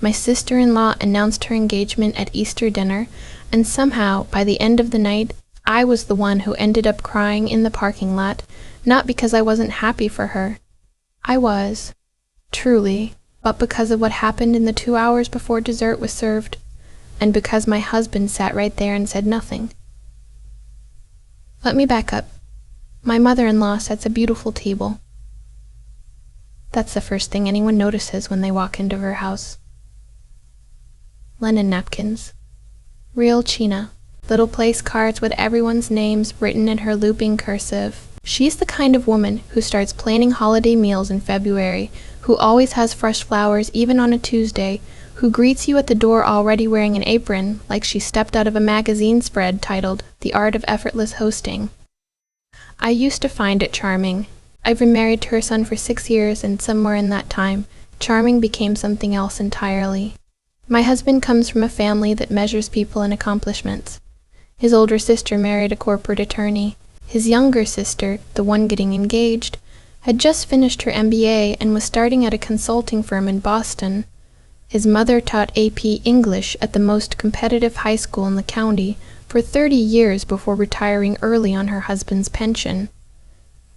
My sister-in-law announced her engagement at Easter dinner, and somehow, by the end of the night, I was the one who ended up crying in the parking lot, not because I wasn't happy for her. I was, truly, but because of what happened in the 2 hours before dessert was served, and because my husband sat right there and said nothing. Let me back up. My mother-in-law sets a beautiful table. That's the first thing anyone notices when they walk into her house. Linen napkins. Real china. Little place cards with everyone's names written in her looping cursive. She's the kind of woman who starts planning holiday meals in February, who always has fresh flowers even on a Tuesday, who greets you at the door already wearing an apron like she stepped out of a magazine spread titled The Art of Effortless Hosting. I used to find it charming. I've been married to her son for 6 years, and somewhere in that time, charming became something else entirely. My husband comes from a family that measures people in accomplishments. His older sister married a corporate attorney. His younger sister, the one getting engaged, had just finished her MBA and was starting at a consulting firm in Boston. His mother taught AP English at the most competitive high school in the county for 30 years before retiring early on her husband's pension.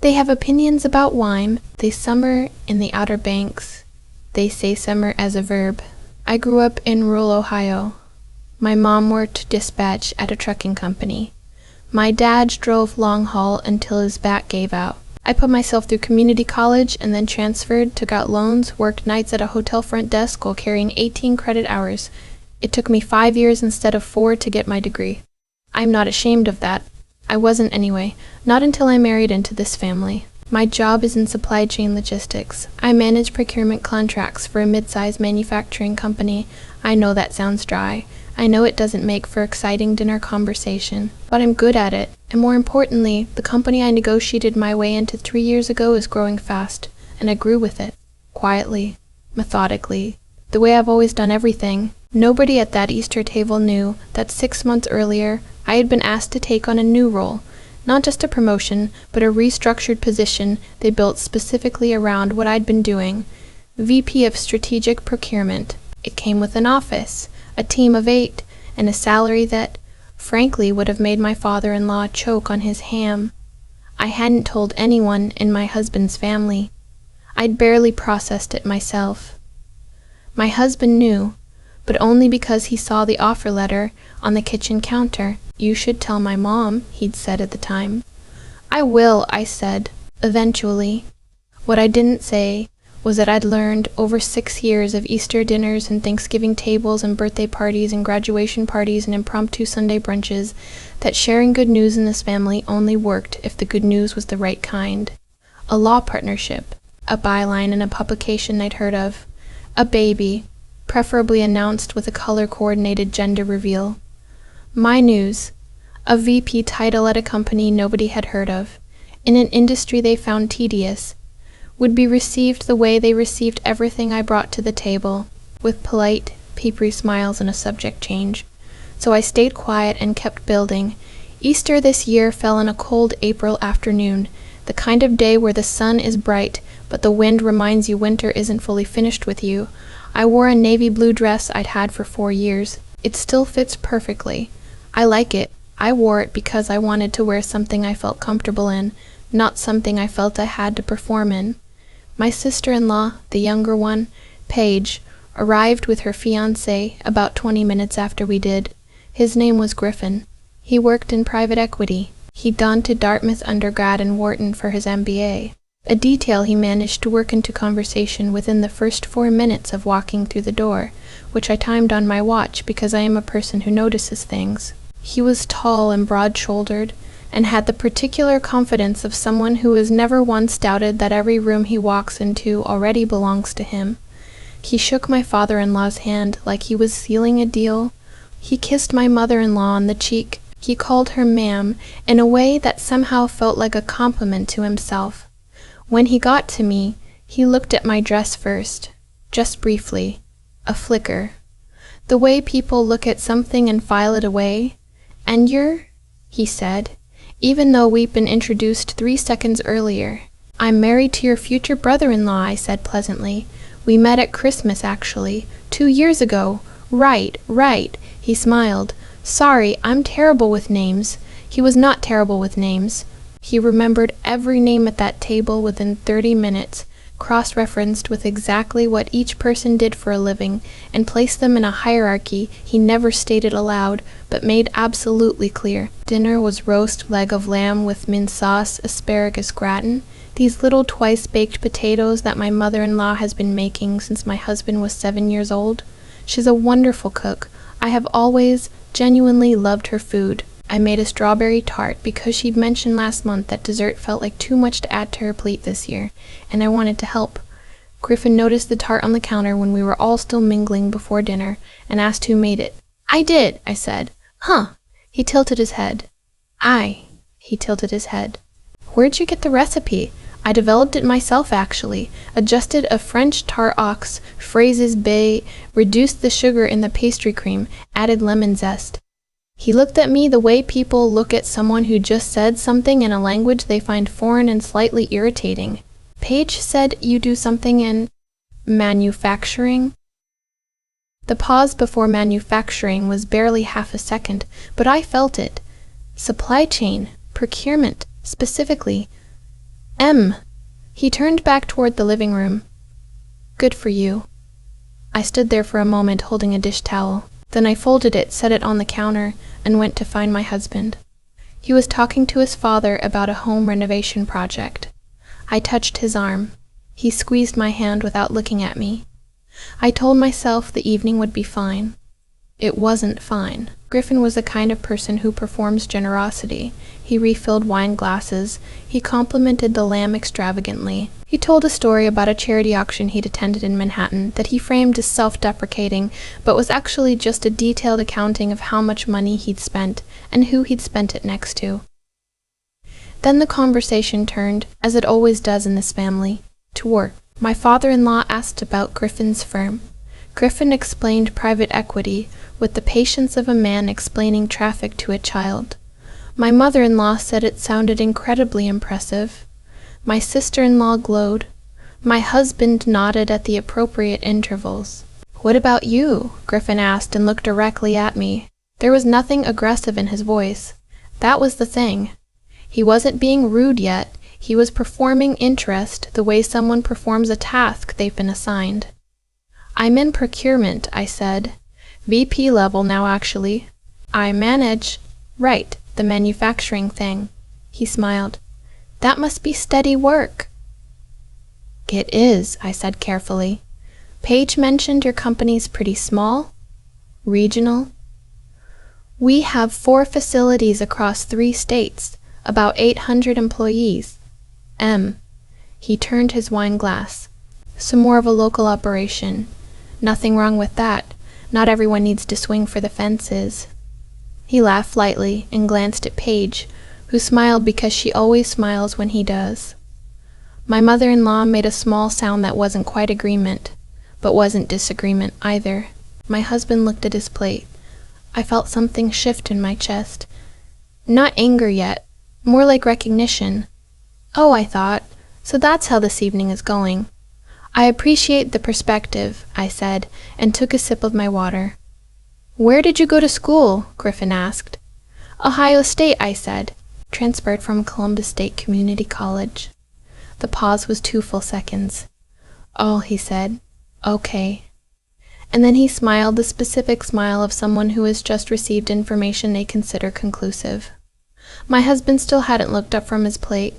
They have opinions about wine. They summer in the Outer Banks. They say summer as a verb. I grew up in rural Ohio. My mom worked dispatch at a trucking company. My dad drove long haul until his back gave out. I put myself through community college and then transferred, took out loans, worked nights at a hotel front desk while carrying 18 credit hours. It took me 5 years instead of 4 to get my degree. I'm not ashamed of that. I wasn't anyway, not until I married into this family. My job is in supply chain logistics. I manage procurement contracts for a mid-sized manufacturing company. I know that sounds dry. I know it doesn't make for exciting dinner conversation, but I'm good at it, and more importantly, the company I negotiated my way into 3 years ago is growing fast, and I grew with it, quietly, methodically, the way I've always done everything. Nobody at that Easter table knew that 6 months earlier, I had been asked to take on a new role, not just a promotion, but a restructured position they built specifically around what I'd been doing, VP of Strategic Procurement. It came with an office, a team of 8, and a salary that, frankly, would have made my father-in-law choke on his ham. I hadn't told anyone in my husband's family. I'd barely processed it myself. My husband knew, but only because he saw the offer letter on the kitchen counter. "You should tell my mom," he'd said at the time. "I will," I said, eventually. What I didn't say was that I'd learned over 6 years of Easter dinners and Thanksgiving tables and birthday parties and graduation parties and impromptu Sunday brunches that sharing good news in this family only worked if the good news was the right kind. A law partnership, a byline in a publication I'd heard of, a baby, preferably announced with a color-coordinated gender reveal. My news, a VP title at a company nobody had heard of, in an industry they found tedious, would be received the way they received everything I brought to the table, with polite, papery smiles and a subject change. So I stayed quiet and kept building. Easter this year fell on a cold April afternoon, the kind of day where the sun is bright, but the wind reminds you winter isn't fully finished with you. I wore a navy blue dress I'd had for 4 years. It still fits perfectly. I like it. I wore it because I wanted to wear something I felt comfortable in, not something I felt I had to perform in. My sister-in-law, the younger one, Paige, arrived with her fiancé about 20 minutes after we did. His name was Griffin. He worked in private equity. He'd gone to Dartmouth undergrad and Wharton for his MBA. A detail he managed to work into conversation within the first 4 minutes of walking through the door, which I timed on my watch because I am a person who notices things. He was tall and broad-shouldered, and had the particular confidence of someone who has never once doubted that every room he walks into already belongs to him. He shook my father-in-law's hand like he was sealing a deal. He kissed my mother-in-law on the cheek. He called her ma'am in a way that somehow felt like a compliment to himself. When he got to me, he looked at my dress first, just briefly, a flicker. The way people look at something and file it away. "And you're," he said, "even though we'd been introduced 3 seconds earlier." "I'm married to your future brother-in-law," I said pleasantly. We met at Christmas, actually. 2 years ago. Right, right. He smiled. Sorry, I'm terrible with names. He was not terrible with names. He remembered every name at that table within 30 minutes, cross-referenced with exactly what each person did for a living, and placed them in a hierarchy he never stated aloud, but made absolutely clear. Dinner was roast leg of lamb with mint sauce, asparagus gratin, these little twice-baked potatoes that my mother-in-law has been making since my husband was 7 years old. She's a wonderful cook. I have always genuinely loved her food. I made a strawberry tart because she'd mentioned last month that dessert felt like too much to add to her plate this year, and I wanted to help. Griffin noticed the tart on the counter when we were all still mingling before dinner, and asked who made it. I did, I said. Huh. He tilted his head. He tilted his head. Where'd you get the recipe? I developed it myself, actually. Adjusted a French tart aux, fraises baies, reduced the sugar in the pastry cream, added lemon zest. He looked at me the way people look at someone who just said something in a language they find foreign and slightly irritating. Paige said you do something in manufacturing? The pause before manufacturing was barely half a second, but I felt it. Supply chain, procurement, specifically. He turned back toward the living room. Good for you. I stood there for a moment holding a dish towel. Then I folded it, set it on the counter, and went to find my husband. He was talking to his father about a home renovation project. I touched his arm. He squeezed my hand without looking at me. I told myself the evening would be fine. It wasn't fine. Griffin was the kind of person who performs generosity. He refilled wine glasses. He complimented the lamb extravagantly. He told a story about a charity auction he'd attended in Manhattan that he framed as self-deprecating, but was actually just a detailed accounting of how much money he'd spent and who he'd spent it next to. Then the conversation turned, as it always does in this family, to work. My father-in-law asked about Griffin's firm. Griffin explained private equity with the patience of a man explaining traffic to a child. My mother-in-law said it sounded incredibly impressive. My sister-in-law glowed. My husband nodded at the appropriate intervals. What about you? Griffin asked and looked directly at me. There was nothing aggressive in his voice. That was the thing. He wasn't being rude yet. He was performing interest the way someone performs a task they've been assigned. I'm in procurement, I said. VP level now, actually. I manage, right, the manufacturing thing. He smiled. That must be steady work. It is, I said carefully. Paige mentioned your company's pretty small? Regional? We have 4 facilities across 3 states, about 800 employees. He turned his wine glass. Some more of a local operation. Nothing wrong with that. Not everyone needs to swing for the fences. He laughed lightly and glanced at Paige, who smiled because she always smiles when he does. My mother-in-law made a small sound that wasn't quite agreement, but wasn't disagreement either. My husband looked at his plate. I felt something shift in my chest. Not anger yet, more like recognition. Oh, I thought, so that's how this evening is going. I appreciate the perspective, I said, and took a sip of my water. Where did you go to school? Griffin asked. Ohio State, I said. Transferred from Columbus State Community College. The pause was 2 full seconds. Oh, he said. Okay. And then he smiled the specific smile of someone who has just received information they consider conclusive. My husband still hadn't looked up from his plate.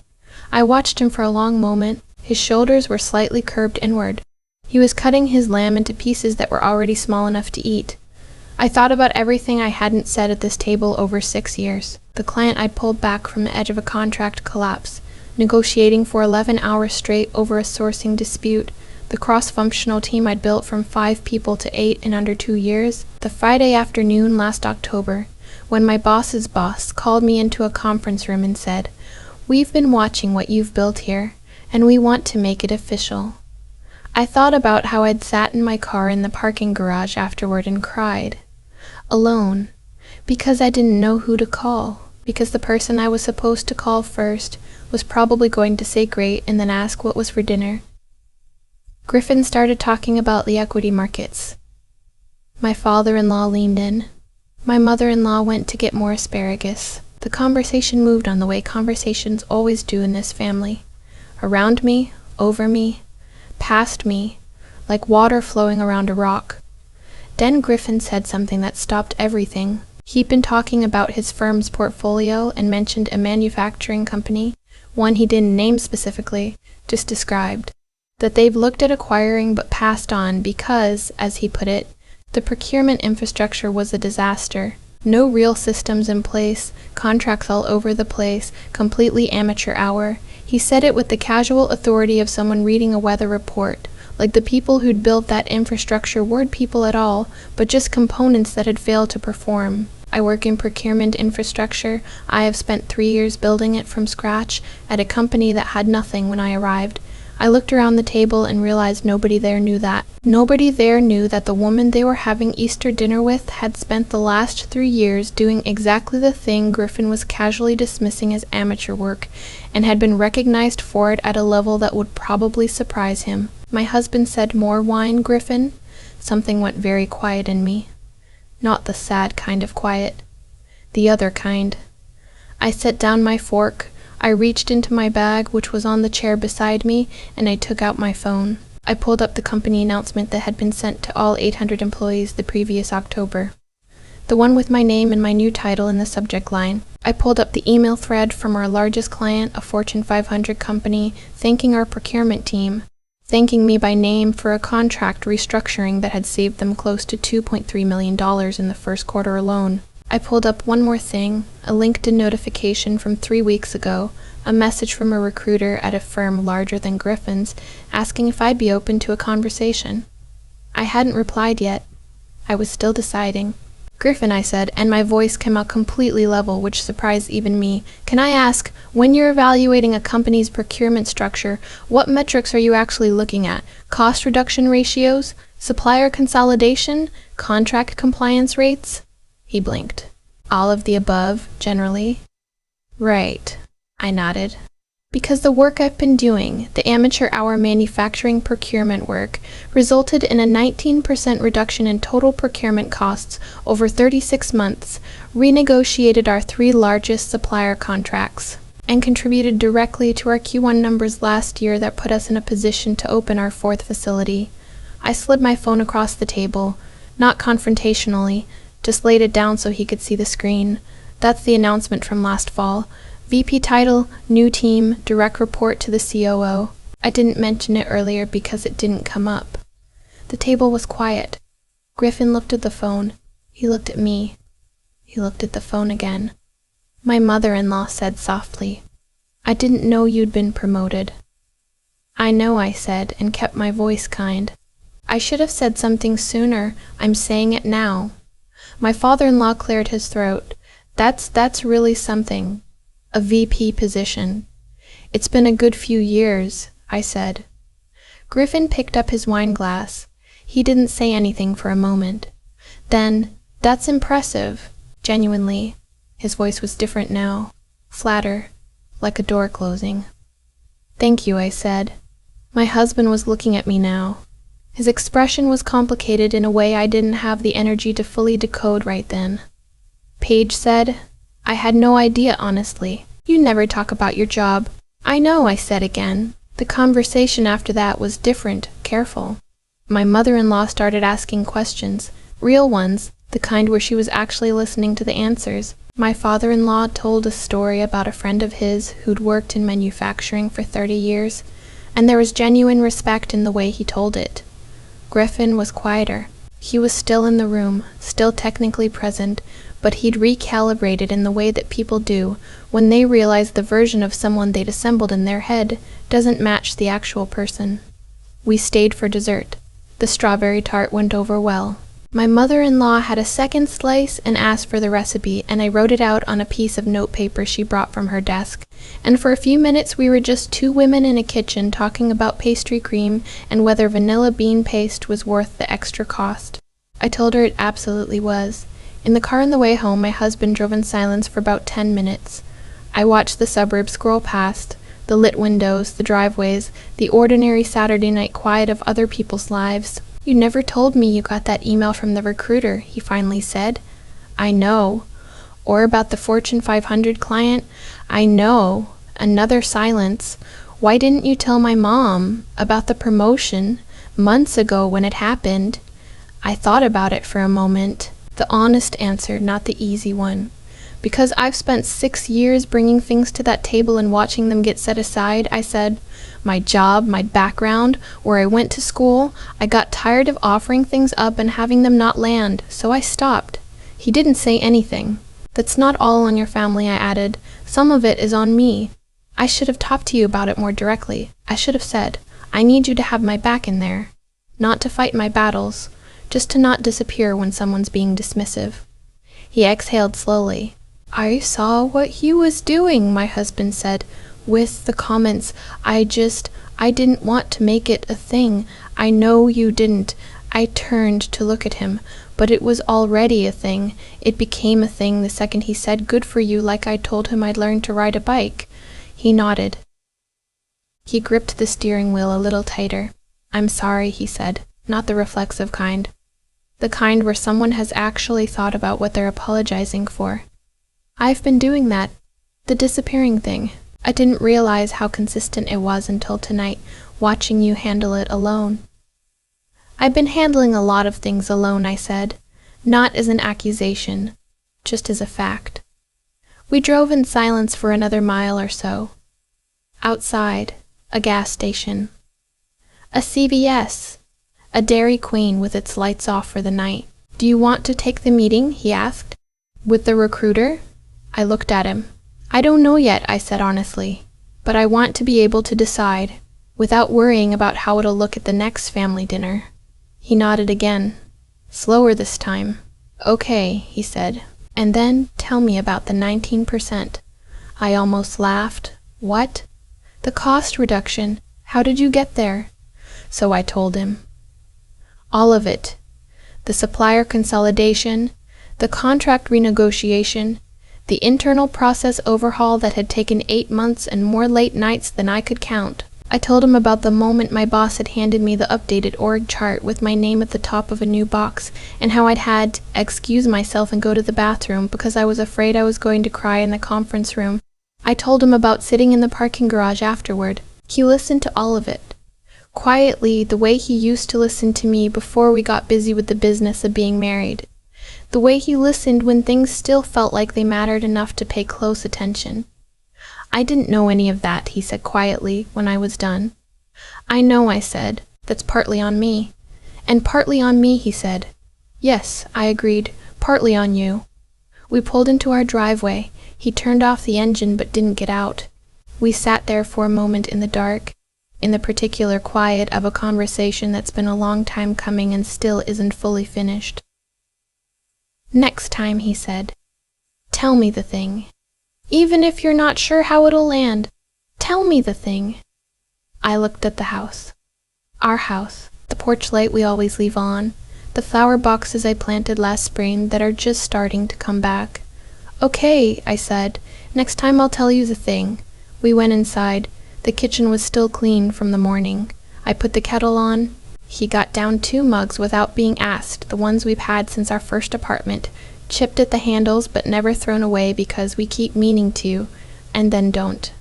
I watched him for a long moment. His shoulders were slightly curved inward. He was cutting his lamb into pieces that were already small enough to eat. I thought about everything I hadn't said at this table over 6 years. The client I'd pulled back from the edge of a contract collapse, negotiating for 11 hours straight over a sourcing dispute, the cross-functional team I'd built from 5 people to 8 in under 2 years, the Friday afternoon last October, when my boss's boss called me into a conference room and said, "We've been watching what you've built here, and we want to make it official." I thought about how I'd sat in my car in the parking garage afterward and cried. Alone. Because I didn't know who to call. Because the person I was supposed to call first was probably going to say great and then ask what was for dinner. Griffin started talking about the equity markets. My father-in-law leaned in. My mother-in-law went to get more asparagus. The conversation moved on the way conversations always do in this family. Around me, over me, past me, like water flowing around a rock. Then Griffin said something that stopped everything. He'd been talking about his firm's portfolio and mentioned a manufacturing company, one he didn't name specifically, just described, that they've looked at acquiring but passed on because, as he put it, the procurement infrastructure was a disaster. No real systems in place, contracts all over the place, completely amateur hour. He said it with the casual authority of someone reading a weather report, like the people who'd built that infrastructure weren't people at all, but just components that had failed to perform. I work in procurement infrastructure. I have spent 3 years building it from scratch at a company that had nothing when I arrived. I looked around the table and realized nobody there knew that. Nobody there knew that the woman they were having Easter dinner with had spent the last 3 years doing exactly the thing Griffin was casually dismissing as amateur work, and had been recognized for it at a level that would probably surprise him. My husband said, "More wine, Griffin?" Something went very quiet in me. Not the sad kind of quiet. The other kind. I set down my fork. I reached into my bag, which was on the chair beside me, and I took out my phone. I pulled up the company announcement that had been sent to all 800 employees the previous October. The one with my name and my new title in the subject line. I pulled up the email thread from our largest client, a Fortune 500 company, thanking our procurement team, thanking me by name for a contract restructuring that had saved them close to $2.3 million in the first quarter alone. I pulled up one more thing, a LinkedIn notification from 3 weeks ago, a message from a recruiter at a firm larger than Griffin's, asking if I'd be open to a conversation. I hadn't replied yet. I was still deciding. "Griffin," I said, and my voice came out completely level, which surprised even me. "Can I ask, when you're evaluating a company's procurement structure, what metrics are you actually looking at? Cost reduction ratios? Supplier consolidation? Contract compliance rates?" He blinked. "All of the above, generally." "Right," I nodded. "Because the work I've been doing, the amateur hour manufacturing procurement work, resulted in a 19% reduction in total procurement costs over 36 months, renegotiated our 3 largest supplier contracts, and contributed directly to our Q1 numbers last year that put us in a position to open our 4th facility." I slid my phone across the table, not confrontationally, just laid it down so he could see the screen. "That's the announcement from last fall. VP title, new team, direct report to the COO. I didn't mention it earlier because it didn't come up." The table was quiet. Griffin looked at the phone. He looked at me. He looked at the phone again. My mother-in-law said softly, "I didn't know you'd been promoted." "I know," I said, and kept my voice kind. "I should have said something sooner. I'm saying it now." My father-in-law cleared his throat. That's really something. A VP position. "It's been a good few years," I said. Griffin picked up his wine glass. He didn't say anything for a moment. Then, "That's impressive." Genuinely. His voice was different now. Flatter. Like a door closing. "Thank you," I said. My husband was looking at me now. His expression was complicated in a way I didn't have the energy to fully decode right then. Paige said, "I had no idea, honestly. You never talk about your job." "I know," I said again. The conversation after that was different, careful. My mother-in-law started asking questions, real ones, the kind where she was actually listening to the answers. My father-in-law told a story about a friend of his who'd worked in manufacturing for 30 years, and there was genuine respect in the way he told it. Griffin was quieter. He was still in the room, still technically present, but he'd recalibrated in the way that people do when they realize the version of someone they'd assembled in their head doesn't match the actual person. We stayed for dessert. The strawberry tart went over well. My mother-in-law had a second slice and asked for the recipe, and I wrote it out on a piece of notepaper she brought from her desk. And for a few minutes we were just 2 women in a kitchen talking about pastry cream and whether vanilla bean paste was worth the extra cost. I told her it absolutely was. In the car on the way home, my husband drove in silence for about 10 minutes. I watched the suburbs scroll past, The lit windows, the driveways, the ordinary Saturday night quiet of other people's lives. "You never told me you got that email from the recruiter," he finally said. "I know." Or about the Fortune 500 client. "I know." Another silence. "Why didn't you tell my mom about the promotion months ago when it happened?" I thought about it for a moment. The honest answer, not the easy one. "Because I've spent 6 years bringing things to that table and watching them get set aside," I said. "My job, my background, where I went to school. I got tired of offering things up and having them not land, so I stopped." He didn't say anything. "That's not all on your family," I added. "Some of it is on me. I should have talked to you about it more directly. I should have said, I need you to have my back in there. Not to fight my battles, just to not disappear when someone's being dismissive." He exhaled slowly. "I saw what he was doing," my husband said, with the comments, I didn't want to make it a thing. "I know you didn't." I turned to look at him, but it was already a thing. It became a thing the second he said, "Good for you," like I told him I'd learned to ride a bike. He nodded. He gripped the steering wheel a little tighter. "I'm sorry," he said, not the reflexive kind. The kind where someone has actually thought about what they're apologizing for. "I've been doing that. The disappearing thing. I didn't realize how consistent it was until tonight, watching you handle it alone." "I've been handling a lot of things alone," I said, not as an accusation, just as a fact. We drove in silence for another mile or so. Outside, a gas station. A CVS. A Dairy Queen with its lights off for the night. "Do you want to take the meeting?" he asked. "With the recruiter?" I looked at him. "I don't know yet," I said honestly, "but I want to be able to decide, without worrying about how it'll look at the next family dinner." He nodded again, slower this time. "Okay," he said, "and then tell me about the 19%. I almost laughed. "What?" "The cost reduction. How did you get there?" So I told him. All of it. The supplier consolidation, the contract renegotiation, the internal process overhaul that had taken 8 months and more late nights than I could count. I told him about the moment my boss had handed me the updated org chart with my name at the top of a new box, and how I'd had to excuse myself and go to the bathroom because I was afraid I was going to cry in the conference room. I told him about sitting in the parking garage afterward. He listened to all of it. Quietly, the way he used to listen to me before we got busy with the business of being married. The way he listened when things still felt like they mattered enough to pay close attention. "I didn't know any of that," he said quietly when I was done. "I know," I said. "That's partly on me." "And partly on me," he said. "Yes," I agreed, "partly on you." We pulled into our driveway. He turned off the engine but didn't get out. We sat there for a moment in the dark, in the particular quiet of a conversation that's been a long time coming and still isn't fully finished. "Next time," he said, "tell me the thing. Even if you're not sure how it'll land, tell me the thing." I looked at the house. Our house, the porch light we always leave on, the flower boxes I planted last spring that are just starting to come back. "Okay," I said, "next time I'll tell you the thing." We went inside. The kitchen was still clean from the morning. I put the kettle on. He got down 2 mugs without being asked, the ones we've had since our first apartment, chipped at the handles but never thrown away because we keep meaning to, and then don't.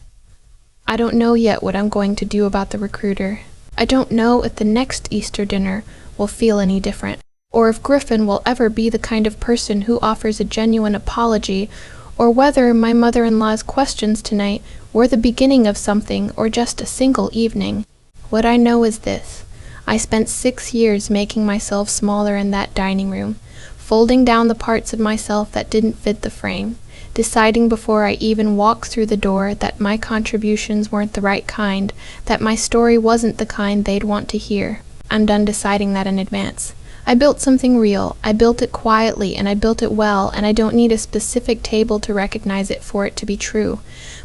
I don't know yet what I'm going to do about the recruiter. I don't know if the next Easter dinner will feel any different, or if Griffin will ever be the kind of person who offers a genuine apology, or whether my mother-in-law's questions tonight were the beginning of something or just a single evening. What I know is this. I spent 6 years making myself smaller in that dining room, folding down the parts of myself that didn't fit the frame, deciding before I even walked through the door that my contributions weren't the right kind, that my story wasn't the kind they'd want to hear. I'm done deciding that in advance. I built something real. I built it quietly, and I built it well, and I don't need a specific table to recognize it for it to be true.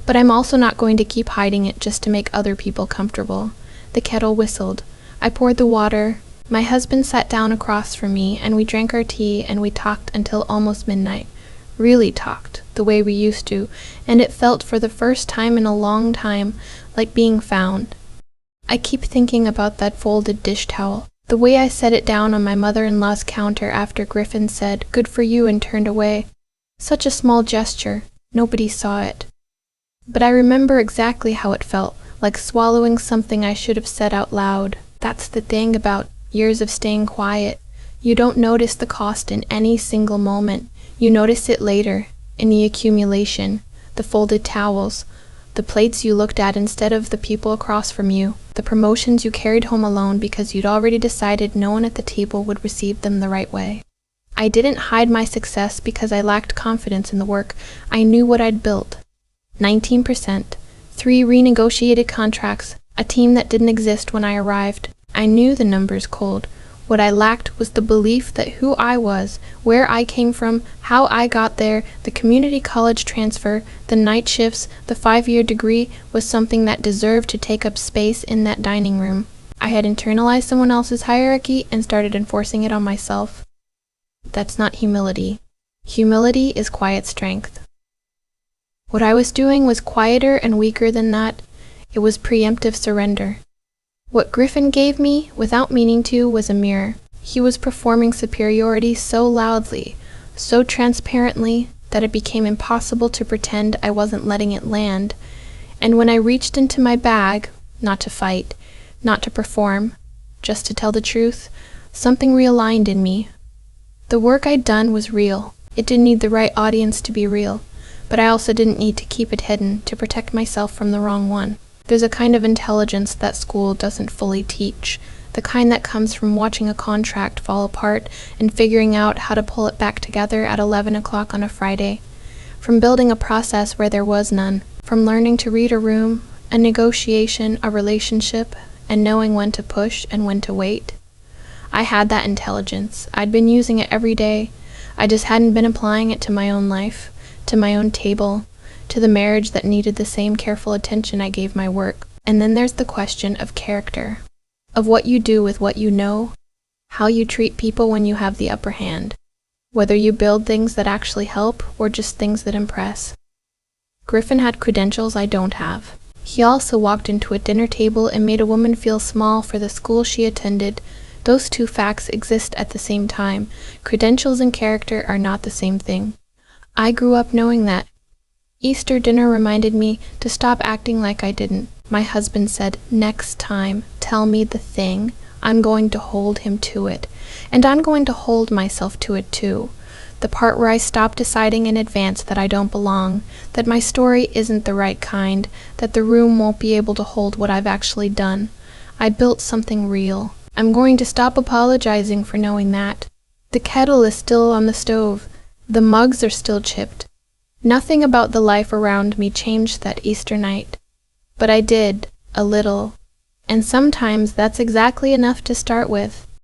But I'm also not going to keep hiding it just to make other people comfortable. The kettle whistled. I poured the water. My husband sat down across from me, and we drank our tea, and we talked until almost midnight. Really talked. the way we used to, and it felt for the first time in a long time like being found. I keep thinking about that folded dish towel, the way I set it down on my mother-in-law's counter after Griffin said, "Good for you," and turned away. Such a small gesture, nobody saw it. But I remember exactly how it felt, like swallowing something I should have said out loud. That's the thing about years of staying quiet. You don't notice the cost in any single moment. You notice it later, in the accumulation, the folded towels, the plates you looked at instead of the people across from you, the promotions you carried home alone because you'd already decided no one at the table would receive them the right way. I didn't hide my success because I lacked confidence in the work. I knew what I'd built. 19%, 3 renegotiated contracts, a team that didn't exist when I arrived. I knew the numbers cold. What I lacked was the belief that who I was, where I came from, how I got there, the community college transfer, the night shifts, the 5-year degree was something that deserved to take up space in that dining room. I had internalized someone else's hierarchy and started enforcing it on myself. That's not humility. Humility is quiet strength. What I was doing was quieter and weaker than that. It was preemptive surrender. What Griffin gave me, without meaning to, was a mirror. He was performing superiority so loudly, so transparently, that it became impossible to pretend I wasn't letting it land. And when I reached into my bag, not to fight, not to perform, just to tell the truth, something realigned in me. The work I'd done was real. It didn't need the right audience to be real, but I also didn't need to keep it hidden to protect myself from the wrong one. There's a kind of intelligence that school doesn't fully teach, the kind that comes from watching a contract fall apart and figuring out how to pull it back together at 11 o'clock on a Friday, from building a process where there was none, from learning to read a room, a negotiation, a relationship, and knowing when to push and when to wait. I had that intelligence. I'd been using it every day. I just hadn't been applying it to my own life, to my own table, to the marriage that needed the same careful attention I gave my work. And then there's the question of character, of what you do with what you know, how you treat people when you have the upper hand, whether you build things that actually help or just things that impress. Griffin had credentials I don't have. He also walked into a dinner table and made a woman feel small for the school she attended. Those two facts exist at the same time. Credentials and character are not the same thing. I grew up knowing that. Easter dinner reminded me to stop acting like I didn't. My husband said, "Next time, tell me the thing. I'm going to hold him to it. And I'm going to hold myself to it too. The part where I stop deciding in advance that I don't belong, that my story isn't the right kind, that the room won't be able to hold what I've actually done. I built something real. I'm going to stop apologizing for knowing that. The kettle is still on the stove. The mugs are still chipped. Nothing about the life around me changed that Easter night. But I did, a little. And sometimes that's exactly enough to start with.